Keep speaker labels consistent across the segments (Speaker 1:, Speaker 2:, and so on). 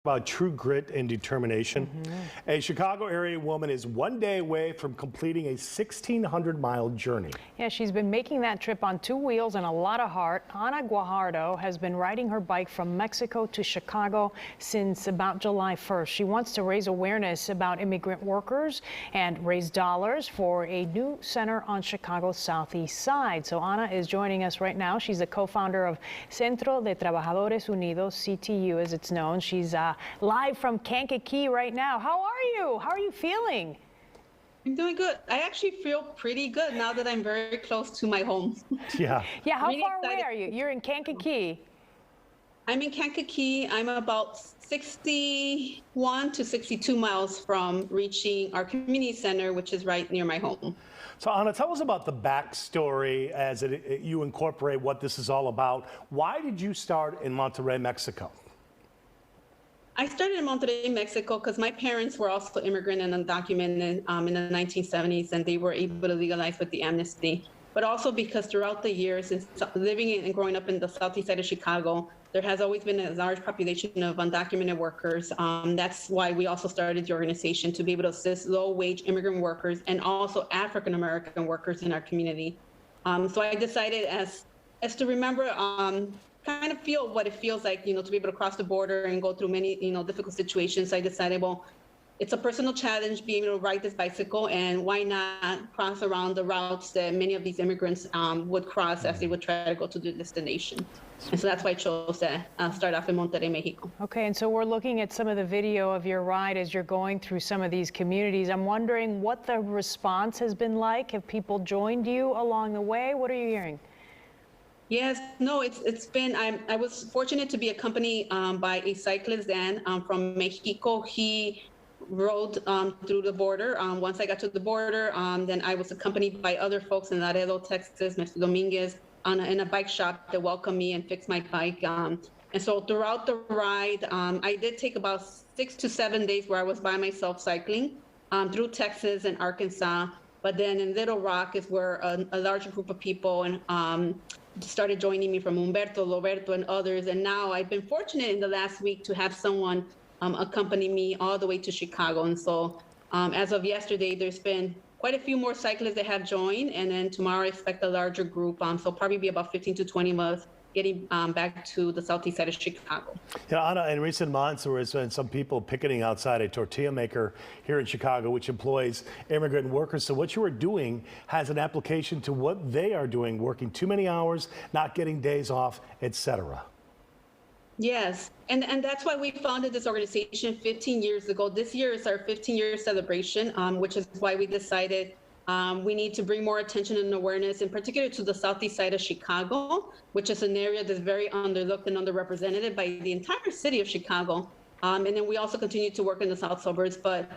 Speaker 1: About true grit and determination. A Chicago area woman is one day away from completing a 1,600-mile journey.
Speaker 2: Yeah, she's been making that trip on two wheels and a lot of heart. Ana Guajardo has been riding her bike from Mexico to Chicago since about July 1st. She wants to raise awareness about immigrant workers and raise dollars for a new center on Chicago's southeast side. So Ana is joining us right now. She's the co-founder of Centro de Trabajadores Unidos, CTU as it's known. She's live from Kankakee right now. How are you? How are you feeling?
Speaker 3: I'm doing good. I actually feel pretty good now that I'm very close to my home.
Speaker 1: Yeah.
Speaker 2: Yeah, how
Speaker 3: Really
Speaker 2: far
Speaker 3: excited.
Speaker 2: away are you? You're in Kankakee.
Speaker 3: I'm in Kankakee. I'm about 61 to 62 miles from reaching our community center, which is right near my home.
Speaker 1: So Ana, tell us about the backstory as you incorporate what this is all about. Why did you start in Monterrey, Mexico?
Speaker 3: I started in Monterrey, Mexico, because my parents were also immigrant and undocumented in the 1970s, and they were able to legalize with the amnesty. But also because throughout the years, since living and growing up in the southeast side of Chicago, there has always been a large population of undocumented workers. That's why we also started the organization, to be able to assist low-wage immigrant workers and also African-American workers in our community. So I decided as to remember kind of feel what it feels like, to be able to cross the border and go through many, difficult situations. I decided, well, it's a personal challenge being able to ride this bicycle, and why not cross around the routes that many of these immigrants would cross as they would try to go to the destination. And so that's why I chose to start off in Monterrey, Mexico.
Speaker 2: Okay, and so we're looking at some of the video of your ride as you're going through some of these communities. I'm wondering what the response has been like. Have people joined you along the way? What are you hearing?
Speaker 3: Yes, no, it's been, I was fortunate to be accompanied by a cyclist, Dan, from Mexico. He rode through the border. Once I got to the border, then I was accompanied by other folks in Laredo, Texas, Mr. Dominguez, in a bike shop that welcomed me and fixed my bike. And so throughout the ride, I did take about 6 to 7 days where I was by myself cycling through Texas and Arkansas. But then in Little Rock is where a larger group of people and started joining me from Humberto, Roberto, and others. And now I've been fortunate in the last week to have someone accompany me all the way to Chicago. And so as of yesterday, there's been quite a few more cyclists that have joined. And then tomorrow I expect a larger group. So probably be about 15 to 20 of us getting back to the southeast side of Chicago.
Speaker 1: Yeah, Ana, in recent months, there has been some people picketing outside a tortilla maker here in Chicago, which employs immigrant workers. So what you are doing has an application to what they are doing, working too many hours, not getting days off, etc.
Speaker 3: Yes, and that's why we founded this organization 15 years ago. This year is our 15-year celebration, which is why we decided we need to bring more attention and awareness, in particular to the southeast side of Chicago, which is an area that's very underlooked and underrepresented by the entire city of Chicago. And then we also continue to work in the south suburbs. But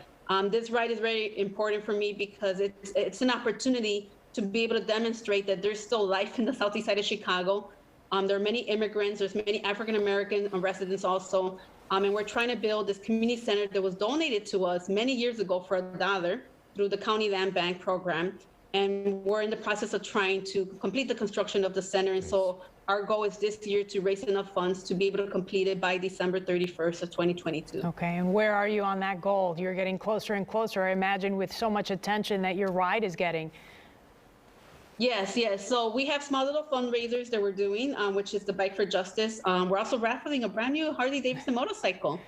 Speaker 3: this ride is very important for me because it's an opportunity to be able to demonstrate that there's still life in the southeast side of Chicago. There are many immigrants, there's many African-American residents also. And we're trying to build this community center that was donated to us many years ago for $1 through the County Land Bank program. And we're in the process of trying to complete the construction of the center. And so our goal is this year to raise enough funds to be able to complete it by December 31st of 2022.
Speaker 2: Okay, and where are you on that goal? You're getting closer and closer, I imagine, with so much attention that your ride is getting.
Speaker 3: Yes. So we have small little fundraisers that we're doing, which is the Bike for Justice. We're also raffling a brand new Harley-Davidson motorcycle.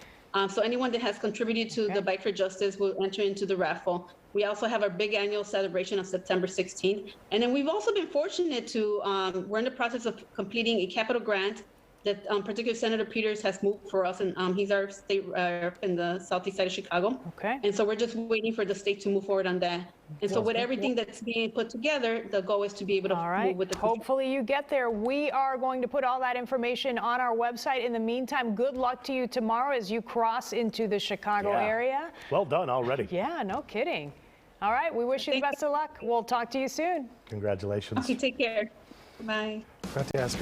Speaker 3: So anyone that has contributed to the Bike for Justice will enter into the raffle. We also have our big annual celebration on September 16th. And then we've also been fortunate to, we're in the process of completing a capital grant that particularly Senator Peters has moved for us, and he's our state rep in the southeast side of Chicago.
Speaker 2: Okay.
Speaker 3: And so we're just waiting for the state to move forward on that. And so with everything that's being put together, the goal is to be able to move with the
Speaker 2: Hopefully you get there. We are going to put all that information on our website. In the meantime, good luck to you tomorrow as you cross into the Chicago area.
Speaker 1: Well done already.
Speaker 2: Yeah, no kidding. All right, we wish you the best of luck. We'll talk to you soon.
Speaker 1: Congratulations.
Speaker 3: Okay, take care. Bye.
Speaker 1: Forgot to ask her